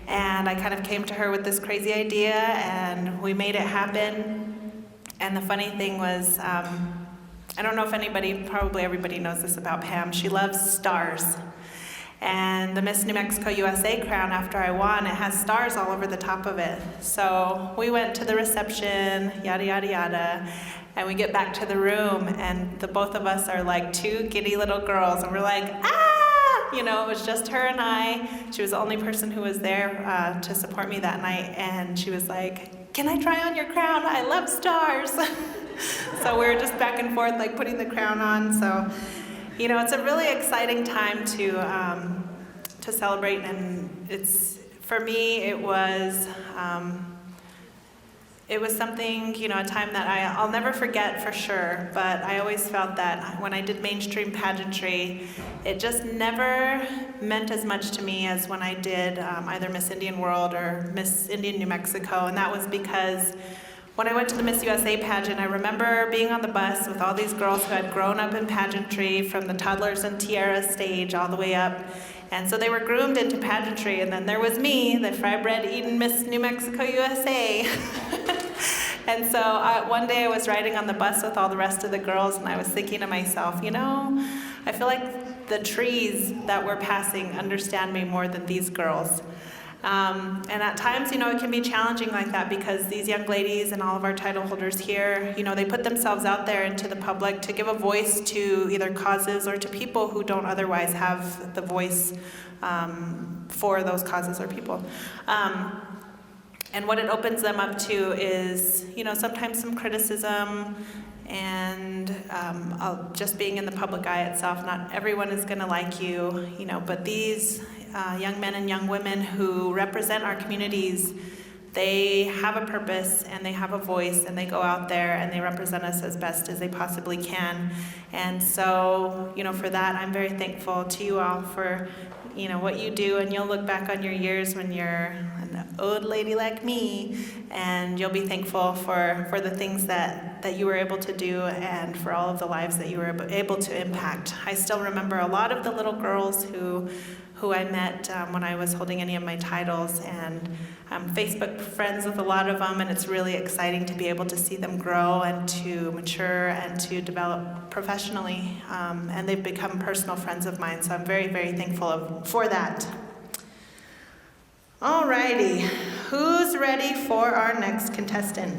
And I kind of came to her with this crazy idea, and we made it happen. And the funny thing was, I don't know if anybody, probably everybody knows this about Pam, she loves stars. And the Miss New Mexico USA crown, after I won, it has stars all over the top of it. So we went to the reception, yada, yada, yada, and we get back to the room, and the both of us are like two giddy little girls, and we're like, ah! You know, it was just her and I. She was the only person who was there to support me that night, and she was like, can I try on your crown? I love stars. So we were just back and forth, like putting the crown on. So, you know, it's a really exciting time to celebrate, and it's, for me, it was something, you know, a time that I'll never forget for sure. But I always felt that when I did mainstream pageantry, it just never meant as much to me as when I did either Miss Indian World or Miss Indian New Mexico, and that was because when I went to the Miss USA pageant, I remember being on the bus with all these girls who had grown up in pageantry from the toddlers and tiara stage all the way up. And so they were groomed into pageantry, and then there was me, the fry bread eating Miss New Mexico USA. And so one day I was riding on the bus with all the rest of the girls, and I was thinking to myself, you know, I feel like the trees that we're passing understand me more than these girls. And at times, you know, it can be challenging like that, because these young ladies and all of our title holders here, you know, they put themselves out there into the public to give a voice to either causes or to people who don't otherwise have the voice for those causes or people. And what it opens them up to is, you know, sometimes some criticism and just being in the public eye itself. Not everyone is going to like you, you know, but these young men and young women who represent our communities, they have a purpose and they have a voice, and they go out there and they represent us as best as they possibly can. And so, you know, for that, I'm very thankful to you all for, you know, what you do, and you'll look back on your years when you're an old lady like me, and you'll be thankful for the things that you were able to do, and for all of the lives that you were able to impact. I still remember a lot of the little girls who I met when I was holding any of my titles, and I'm Facebook friends with a lot of them, and it's really exciting to be able to see them grow and to mature and to develop professionally, and they've become personal friends of mine, so I'm very, very thankful for that. Alrighty, who's ready for our next contestant?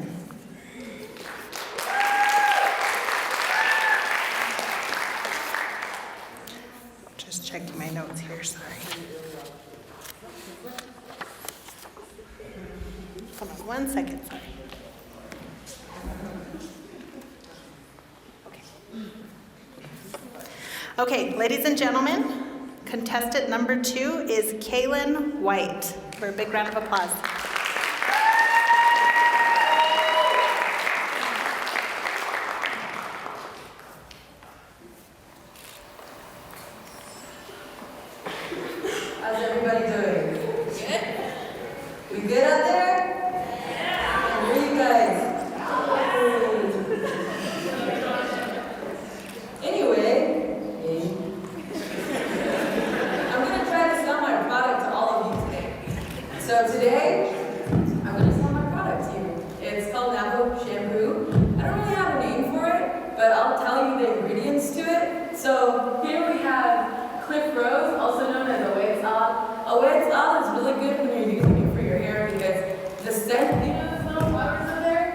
Just checking my notes here, sorry. Hold on 1 second, sorry. Okay, ladies and gentlemen, contestant number 2 is Kaylin White. For a big round of applause. How's everybody doing? Good? We good out there? Yeah! Where are you guys? Anyway, I'm going to try to sell my product to all of you today. So today, I'm going to sell my product to you. It's called Navajo Shampoo. I don't really have a name for it, but I'll tell you the ingredients to it. So here we have Cliff Rose, also known as a wave salt. wet towel is really good when you're using it for your hair because the scent, you know those little flowers over there?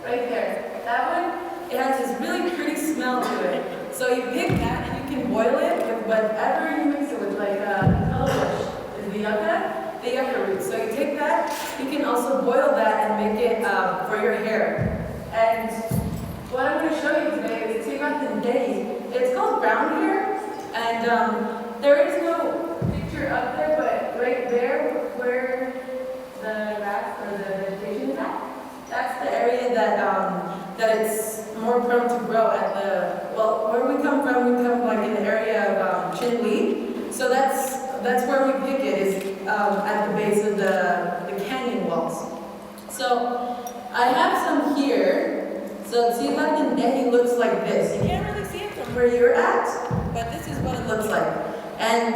Right there. That one, it has this really pretty smell to it. So you pick that and you can boil it with whatever you mix it with, like the color bush is the yucca root. So you take that, you can also boil that and make it for your hair. And what I'm going to show you today is Tigatindei. It's called brown hair, and there is no picture up there, but right there where the grass or the vegetation is at, that's the area that it's more prone to grow at the, well, where we come like in the area of Chinle. So that's where we pick it, is at the base of the canyon walls. So I have some here. So Tigatindei looks like this. You can't really see it from where you're at, but this is what it looks like. And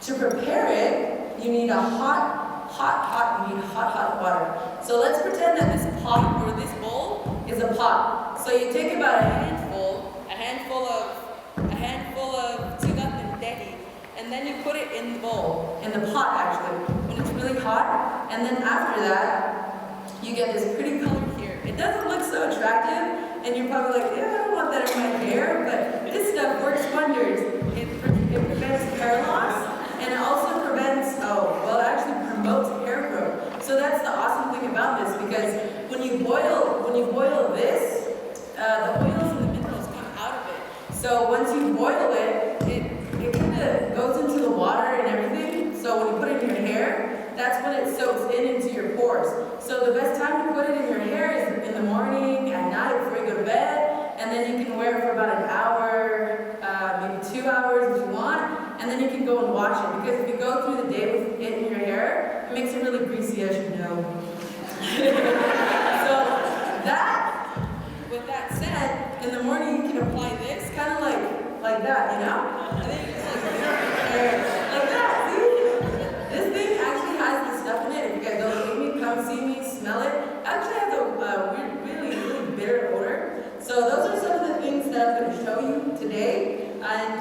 to prepare it, you need a hot water. So let's pretend that this pot or this bowl is a pot. So you take about a handful of Tigatindei, and then you put it in the bowl, in the pot actually, when it's really hot. And then after that, you get this pretty color here. It doesn't look so attractive, and you're probably like, yeah, I don't want that in my hair, but this stuff works wonders. It prevents hair loss, and it also prevents, it actually promotes hair growth. So that's the awesome thing about this, because when you boil this, the oils and the minerals come out of it. So once you boil it, it kind of goes into the water and everything. So when you put it in your hair, that's when it soaks into your pores. So the best time to put it in your hair is in the morning, at night, before you go to bed, and then you can wear it for about an hour, maybe 2 hours if you want, and then you can go and wash it, because if you go through the day with it in your hair, it makes it really greasy, as you know. So with that said, in the morning you can apply this, kind of like that, you know? And then you just like that, see? This thing actually has the stuff in it. If you guys don't see me, come see me, smell it. It actually has a really bitter odor. So those are some of the things that I'm going to show you today. And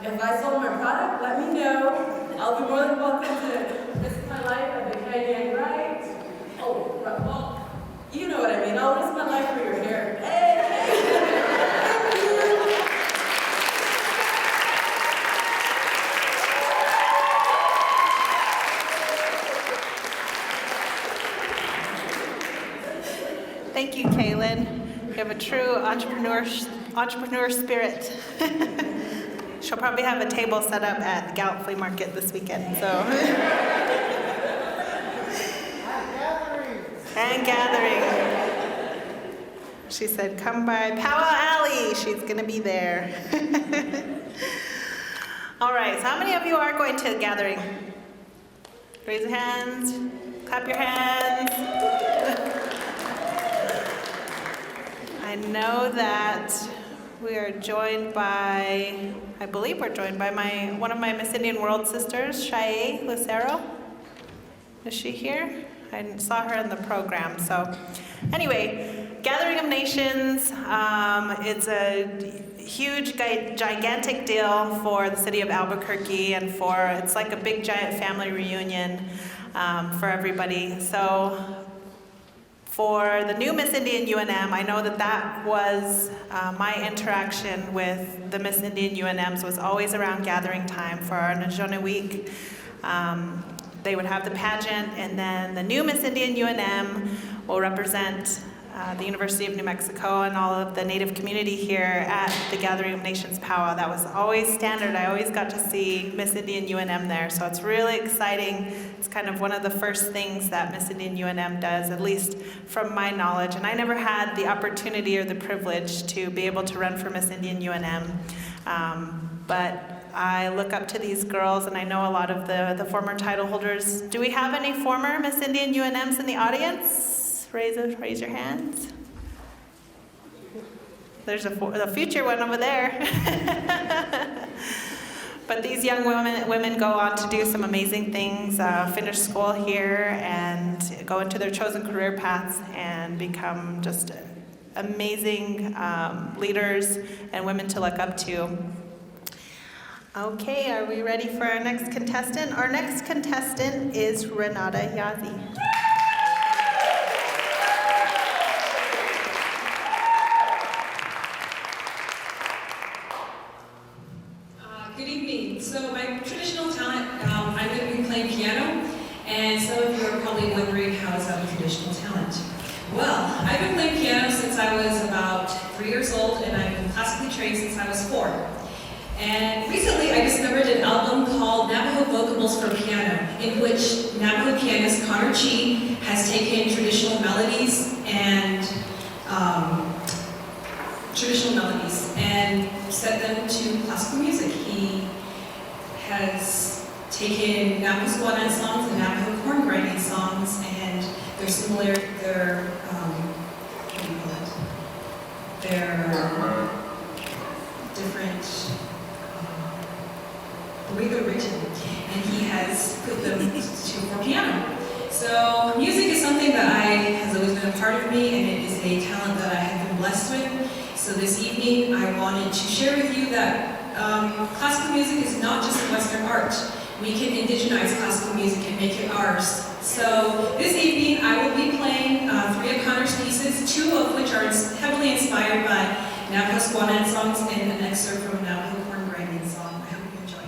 if I sold my product, let me know. I'll be more than welcome to risk my life at the canyon, right? Oh, well, you know what I mean. I'll risk my life for your hair. Hey! Thank you, Kaylin. You have a true entrepreneur spirit. She'll probably have a table set up at the Gallup Flea Market this weekend. So. And gathering. She said, come by Powwow Alley. She's going to be there. All right, so how many of you are going to the gathering? Raise your hands. Clap your hands. I know that we are joined by, I believe we're joined by one of my Miss Indian World sisters, Shaye Lucero. Is she here? I saw her in the program. So anyway, Gathering of Nations, it's a huge, gigantic deal for the city of Albuquerque, and it's like a big giant family reunion for everybody. So for the new Miss Indian UNM, I know that was my interaction with the Miss Indian UNMs was always around gathering time for our Najone Week. They would have the pageant, and then the new Miss Indian UNM will represent the University of New Mexico and all of the Native community here at the Gathering of Nations powwow. That was always standard. I always got to see Miss Indian UNM there, so it's really exciting. It's kind of one of the first things that Miss Indian UNM does, at least from my knowledge. And I never had the opportunity or the privilege to be able to run for Miss Indian UNM. But I look up to these girls, and I know a lot of the former title holders. Do we have any former Miss Indian UNMs in the audience? Raise your hands. There's a future one over there. But these young women go on to do some amazing things, finish school here, and go into their chosen career paths and become just amazing leaders and women to look up to. Okay, are we ready for our next contestant? Our next contestant is Renata Yazi. Good evening. So my traditional talent, I'm going to be playing piano, and some of you are probably wondering how is that a traditional talent? Well, I've been playing piano since I was about 3 years old, and I've been classically trained since I was 4. And recently I discovered an album called Navajo Vocables for Piano, in which Navajo pianist Connor Chi has taken traditional melodies and set them to classical music. He has taken Navajo Squanan songs and Navajo corn grinding songs, and their similar, their what do you call it? Their different, the way they're written, and he has put them for piano. So music is something that has always been a part of me, and it is a talent that I have been blessed with. So this evening, I wanted to share with you that classical music is not just a Western art. We can indigenize classical music and make it ours. So this evening, I will be playing 3 of Connor's pieces, 2 of which are heavily inspired by Navajo Squanan songs and an excerpt from a Navajo corn grinding song. I hope you enjoy.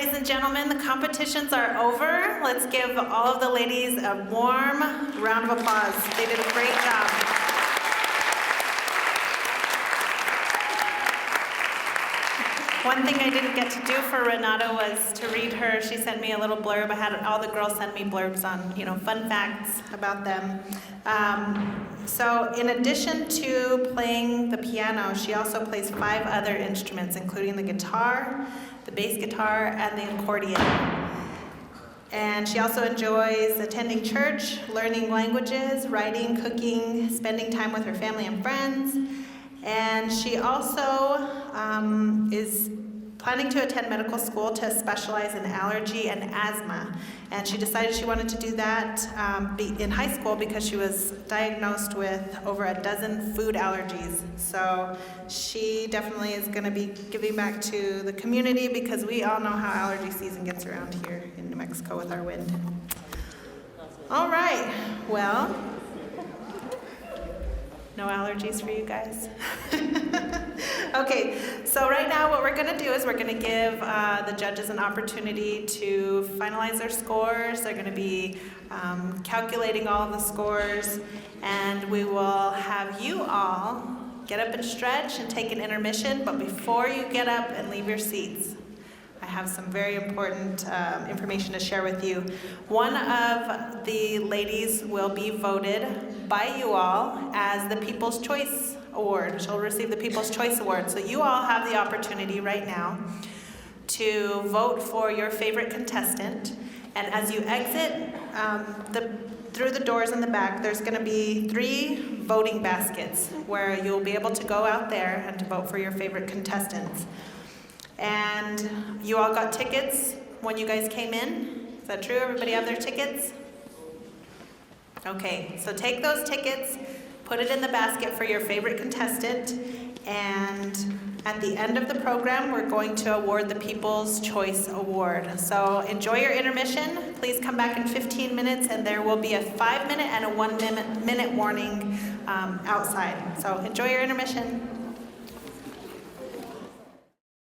ladies and gentlemen, the competitions are over. Let's give all of the ladies a warm round of applause. They did a great job. One thing I didn't get to do for Renata was to read her. She sent me a little blurb. I had all the girls send me blurbs on, fun facts about them. So in addition to playing the piano, she also plays 5 other instruments, including the guitar, the bass guitar, and the accordion. And she also enjoys attending church, learning languages, writing, cooking, spending time with her family and friends. And she also is planning to attend medical school to specialize in allergy and asthma. And she decided she wanted to do that in high school because she was diagnosed with over a dozen food allergies. So she definitely is going to be giving back to the community because we all know how allergy season gets around here in New Mexico with our wind. All right, well, no allergies for you guys? Okay, so right now what we're gonna do is we're gonna give the judges an opportunity to finalize their scores. They're gonna be calculating all of the scores, and we will have you all get up and stretch and take an intermission, but before you get up and leave your seats, I have some very important information to share with you. One of the ladies will be voted by you all as the People's Choice Award. She'll receive the People's Choice Award. So you all have the opportunity right now to vote for your favorite contestant. And as you exit through the doors in the back, there's going to be 3 voting baskets where you'll be able to go out there and to vote for your favorite contestants. And you all got tickets when you guys came in? Is that true? Everybody have their tickets? Okay, so take those tickets, put it in the basket for your favorite contestant, and at the end of the program, we're going to award the People's Choice Award. So enjoy your intermission. Please come back in 15 minutes, and there will be a 5-minute and a 1-minute warning outside. So enjoy your intermission.